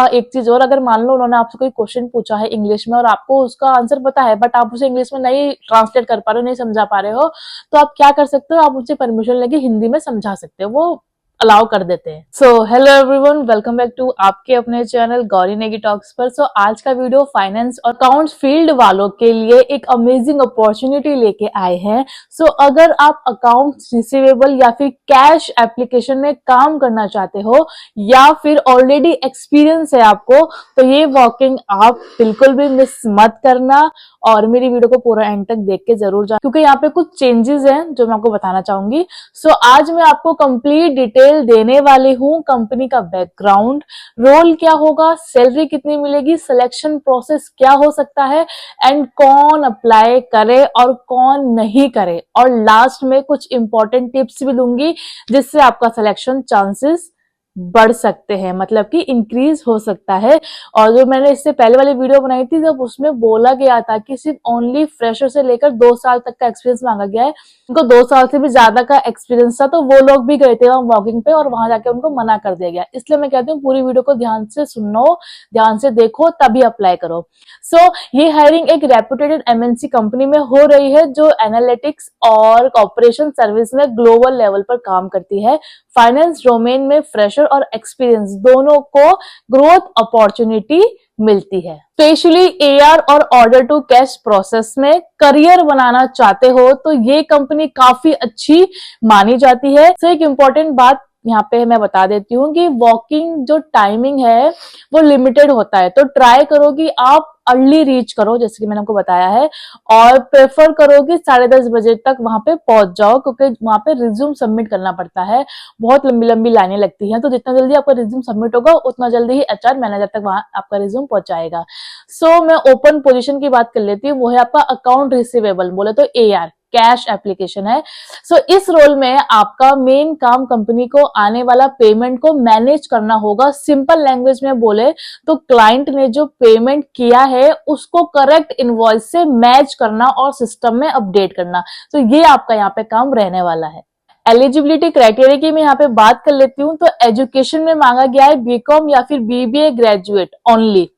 एक चीज और, अगर मान लो उन्होंने आपसे कोई क्वेश्चन पूछा है इंग्लिश में और आपको उसका आंसर पता है बट आप उसे इंग्लिश में नहीं ट्रांसलेट कर पा रहे हो, नहीं समझा पा रहे हो, तो आप क्या कर सकते हो, आप उनसे परमिशन लेके हिंदी में समझा सकते हो, वो अलाउ कर देते हैं। So hello everyone, welcome back to आपके अपने चैनल गौरी नेगी टॉक्स पर। सो आज का वीडियो फाइनेंस और अकाउंट्स फील्ड वालों के लिए एक अमेजिंग अपॉर्चुनिटी लेके आए हैं। सो अगर आप अकाउंट्स रिसीवेबल या फिर कैश एप्लीकेशन में काम करना चाहते हो या फिर ऑलरेडी एक्सपीरियंस है आपको, तो ये वॉकिंग आप बिल्कुल भी मिस मत करना और मेरी वीडियो को पूरा एंड तक देख के जरूर जाना, क्योंकि यहाँ पे कुछ चेंजेस हैं जो मैं आपको बताना चाहूंगी। सो आज मैं आपको कंप्लीट डिटेल देने वाली हूँ। कंपनी का बैकग्राउंड, रोल क्या होगा, सैलरी कितनी मिलेगी, सिलेक्शन प्रोसेस क्या हो सकता है एंड कौन अप्लाई करे और कौन नहीं करे, और लास्ट में कुछ इंपॉर्टेंट टिप्स भी दूंगी जिससे आपका सिलेक्शन चांसेस बढ़ सकते हैं, मतलब कि इंक्रीज हो सकता है। और जो मैंने इससे पहले वाली वीडियो बनाई थी जब उसमें बोला गया था कि सिर्फ ओनली फ्रेशर से लेकर 2 साल तक का एक्सपीरियंस मांगा गया है, उनको 2 साल से भी ज्यादा का एक्सपीरियंस था, तो वो लोग भी गए थे वहां वॉकिंग पे और वहां जाके उनको मना कर दिया गया। इसलिए मैं कहती हूँ पूरी वीडियो को ध्यान से सुनो, ध्यान से देखो, तभी अप्लाई करो। सो ये हायरिंग एक रेपुटेड एमएनसी कंपनी में हो रही है जो एनालिटिक्स और ऑपरेशन सर्विस में ग्लोबल लेवल पर काम करती है। फाइनेंस डोमेन में फ्रेशर और एक्सपीरियंस दोनों को ग्रोथ अपॉर्चुनिटी मिलती है। स्पेशली एआर और ऑर्डर टू कैश प्रोसेस में करियर बनाना चाहते हो तो ये कंपनी काफी अच्छी मानी जाती है। तो एक इंपॉर्टेंट बात यहाँ पे मैं बता देती हूँ कि वॉकिंग जो टाइमिंग है वो लिमिटेड होता है, तो ट्राई करो कि आप अर्ली रीच करो, जैसे कि मैंने आपको बताया है, और प्रेफर करो कि 10:30 बजे तक वहां पे पहुंच जाओ, क्योंकि वहां पे रिज्यूम सबमिट करना पड़ता है, बहुत लंबी लंबी लाइनें लगती हैं, तो जितना जल्दी आपका रिज्यूम सबमिट होगा उतना जल्दी ही एचआर मैनेजर तक वहां आपका रिज्यूम पहुंचाएगा। सो मैं ओपन पोजीशन की बात कर लेती हूँ, वो है आपका अकाउंट रिसीवेबल, बोले तो एआर, कैश एप्लीकेशन है। सो इस रोल में आपका मेन काम कंपनी को आने वाला पेमेंट को मैनेज करना होगा। सिंपल लैंग्वेज में बोले तो क्लाइंट ने जो पेमेंट किया है उसको करेक्ट इनवॉइस से मैच करना और सिस्टम में अपडेट करना, तो ये आपका यहाँ पे काम रहने वाला है। एलिजिबिलिटी क्राइटेरिया की मैं यहाँ पे बात कर लेती हूँ, तो एजुकेशन में मांगा गया है बीकॉम या फिर बीबीए ग्रेजुएट ओनली,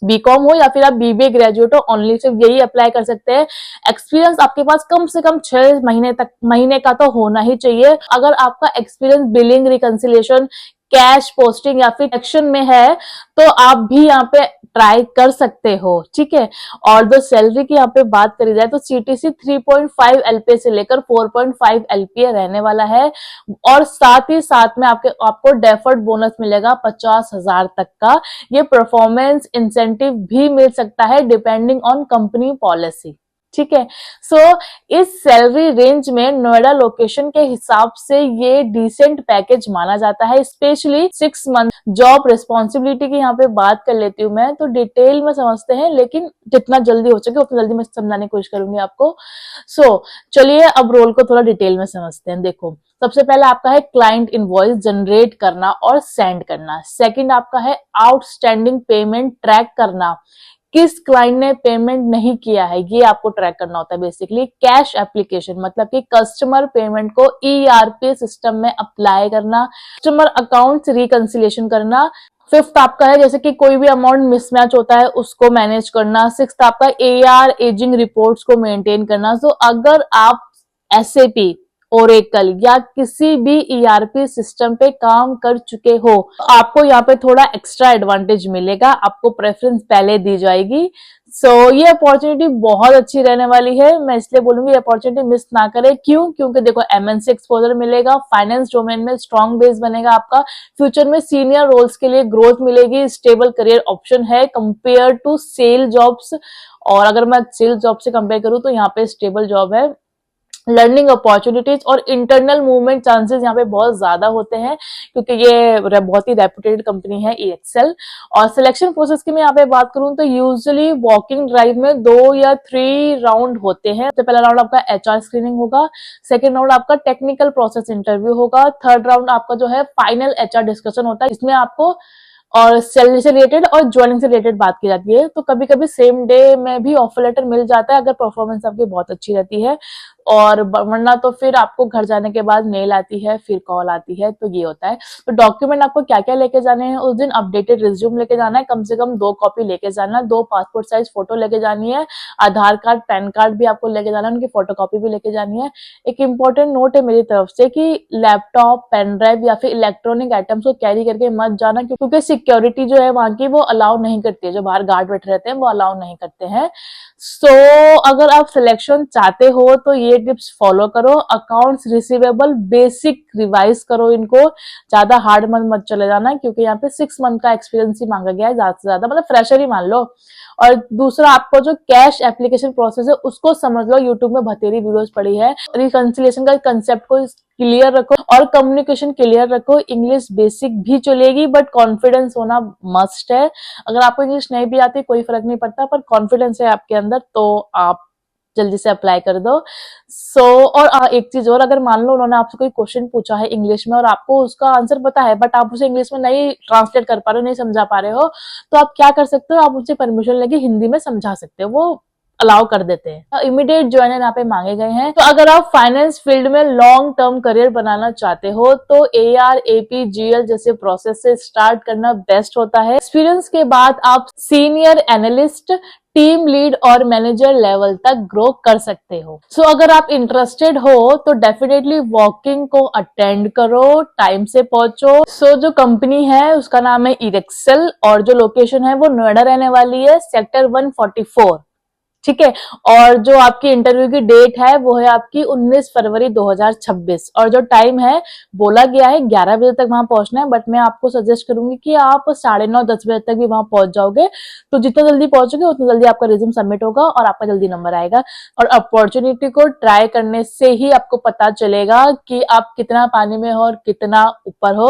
बीकॉम हो या फिर आप बीबीए ग्रेजुएट हो ओनली, सिर्फ यही अप्लाई कर सकते हैं। एक्सपीरियंस आपके पास कम से कम 6 महीने का तो होना ही चाहिए। अगर आपका experience billing, reconciliation, cash posting या फिर एक्शन में है तो आप भी यहाँ पे ट्राई कर सकते हो, ठीक है। और जो सैलरी की यहाँ पे बात करी जाए तो सीटीसी 3.5 एलपीए से लेकर 4.5 एलपीए रहने वाला है, और साथ ही साथ में आपको डेफर्ड बोनस मिलेगा 50,000 तक का। ये परफॉर्मेंस इंसेंटिव भी मिल सकता है डिपेंडिंग ऑन कंपनी पॉलिसी, ठीक है। सो इस सैलरी रेंज में नोएडा लोकेशन के हिसाब से ये डिसेंट पैकेज माना जाता है, स्पेशली 6 मंथ जॉब रिस्पॉन्सिबिलिटी की यहाँ पे बात कर लेती हूँ मैं, तो डिटेल में समझते हैं, लेकिन जितना जल्दी हो सके उतना जल्दी मैं समझाने की कोशिश करूंगी आपको। सो चलिए अब रोल को थोड़ा डिटेल में समझते हैं। देखो, सबसे पहले आपका है क्लाइंट इनवॉइस जनरेट करना और सेंड करना। सेकंड आपका है आउटस्टैंडिंग पेमेंट ट्रैक करना, किस क्लाइंट ने पेमेंट नहीं किया है ये आपको ट्रैक करना होता है बेसिकली। कैश एप्लीकेशन मतलब कि कस्टमर पेमेंट को ईआरपी सिस्टम में अप्लाई करना, कस्टमर अकाउंट रिकंसिलिएशन करना। फिफ्थ आपका है जैसे कि कोई भी अमाउंट मिसमैच होता है उसको मैनेज करना। सिक्स्थ आपका एआर एजिंग रिपोर्ट्स को मेंटेन करना। सो अगर आप एसएपी, ओरेकल या किसी भी ईआरपी सिस्टम पे काम कर चुके हो आपको यहाँ पे थोड़ा एक्स्ट्रा एडवांटेज मिलेगा, आपको प्रेफरेंस पहले दी जाएगी। सो ये अपॉर्चुनिटी बहुत अच्छी रहने वाली है, मैं इसलिए बोलूंगी ये अपॉर्चुनिटी मिस ना करें। क्यों? क्योंकि देखो एमएनसी एक्सपोजर मिलेगा, फाइनेंस डोमेन में स्ट्रॉन्ग बेस बनेगा आपका, फ्यूचर में सीनियर रोल्स के लिए ग्रोथ मिलेगी, स्टेबल करियर ऑप्शन है कंपेयर टू सेल जॉब्स। और अगर मैं सेल जॉब से कंपेयर करूं तो यहाँ पे स्टेबल जॉब है, लर्निंग अपॉर्चुनिटीज और इंटरनल मूवमेंट चांसेस यहाँ पे बहुत ज्यादा होते हैं क्योंकि ये बहुत ही रेपुटेड कंपनी है ईएक्सएल। और सिलेक्शन प्रोसेस की मैं यहाँ पे बात करूँ तो यूजुअली वॉकिंग ड्राइव में 2 या 3 राउंड होते हैं। तो पहला राउंड आपका एचआर स्क्रीनिंग होगा, सेकेंड राउंड आपका टेक्निकल प्रोसेस इंटरव्यू होगा, थर्ड राउंड आपका जो है फाइनल एचआर डिस्कशन होता है, इसमें आपको और सैलरी से रिलेटेड और ज्वाइनिंग से रिलेटेड बात की जाती है। तो कभी कभी सेम डे में भी ऑफर लेटर मिल जाता है अगर परफॉर्मेंस आपकी बहुत अच्छी रहती है। और वरना तो फिर आपको घर जाने के बाद मेल आती है, फिर कॉल आती है, तो ये होता है। तो डॉक्यूमेंट आपको क्या क्या लेके जाने हैं उस दिन? अपडेटेड रिज्यूम लेके जाना है, कम से कम 2 कॉपी लेके जाना, 2 पासपोर्ट साइज फोटो लेके जानी है, आधार कार्ड, पैन कार्ड भी आपको लेके जाना है, उनकी फोटोकॉपी भी लेके जानी है। एक इंपॉर्टेंट नोट है मेरी तरफ से कि लैपटॉप, पेन ड्राइव या फिर इलेक्ट्रॉनिक आइटम्स को कैरी करके मत जाना, क्योंकि सिक्योरिटी जो है वहां की वो अलाउ नहीं करती है, जो बाहर गार्ड बैठे रहते हैं वो अलाउ नहीं करते हैं। सो अगर आप सिलेक्शन चाहते हो तो ये टिप्स फॉलो करो। अकाउंट्स रिसीवेबल बेसिक रिवाइज करो, इनको ज्यादा हार्ड मत चले जाना, क्योंकि यहाँ पे 6 मंथ का एक्सपीरियंस ही मांगा गया है ज्यादा से ज्यादा, मतलब फ्रेशर ही मान लो। और दूसरा, आपको जो कैश एप्लीकेशन प्रोसेस है उसको समझ लो, यूट्यूब में बतेरी वीडियोस पड़ी है। रिकंसिलिएशन का कंसेप्ट को क्लियर रखो और कम्युनिकेशन क्लियर रखो। इंग्लिश बेसिक भी चलेगी बट कॉन्फिडेंस होना मस्ट है। अगर आपको इंग्लिश नहीं भी आती कोई फर्क नहीं पड़ता, पर कॉन्फिडेंस है आपके अंदर तो आप जल्दी से अप्लाई कर दो। और एक चीज और, अगर मान लो उन्होंने आपसे कोई क्वेश्चन पूछा है इंग्लिश में और आपको उसका आंसर पता है बट आप उसे इंग्लिश में नहीं ट्रांसलेट कर पा रहे हो, नहीं समझा पा रहे हो, तो आप क्या कर सकते हो? आप उनसे परमिशन लेके हिंदी में समझा सकते हो, वो अलाउ कर देते हैं। इमीडिएट ज्वाइनर यहाँ पे मांगे गए हैं। तो अगर आप फाइनेंस फील्ड में लॉन्ग टर्म करियर बनाना चाहते हो तो AR, AP, GL जैसे प्रोसेस से स्टार्ट करना बेस्ट होता है। एक्सपीरियंस के बाद आप सीनियर एनालिस्ट, टीम लीड और मैनेजर लेवल तक ग्रो कर सकते हो। सो अगर आप इंटरेस्टेड हो तो डेफिनेटली वॉकिंग को अटेंड करो, टाइम से पहुंचो। सो जो कंपनी है उसका नाम है इरेक्सेल और जो लोकेशन है वो नोएडा रहने वाली है, सेक्टर 144। ठीक है। और जो आपकी इंटरव्यू की डेट है वो है आपकी 19 फरवरी 2026 और जो टाइम है बोला गया है 11 बजे तक वहां पहुंचना है, बट मैं आपको सजेस्ट करूंगी कि आप 9:30 10 बजे तक भी वहां पहुंच जाओगे, तो जितना जल्दी पहुंचोगे उतना जल्दी आपका रिज्यूम सबमिट होगा और आपका जल्दी नंबर आएगा। और अपॉर्चुनिटी को ट्राई करने से ही आपको पता चलेगा कि आप कितना पानी में हो और कितना ऊपर हो।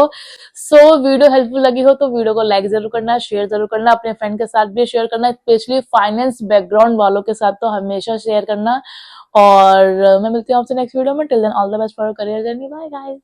सो वीडियो हेल्पफुल लगी हो तो वीडियो को लाइक जरूर करना, शेयर जरूर करना, अपने फ्रेंड के साथ भी शेयर करना, स्पेशली फाइनेंस बैकग्राउंड वालों के साथ तो हमेशा शेयर करना। और मैं मिलती हूँ आपसे नेक्स्ट वीडियो में। Till then all the best for career journey. Bye guys.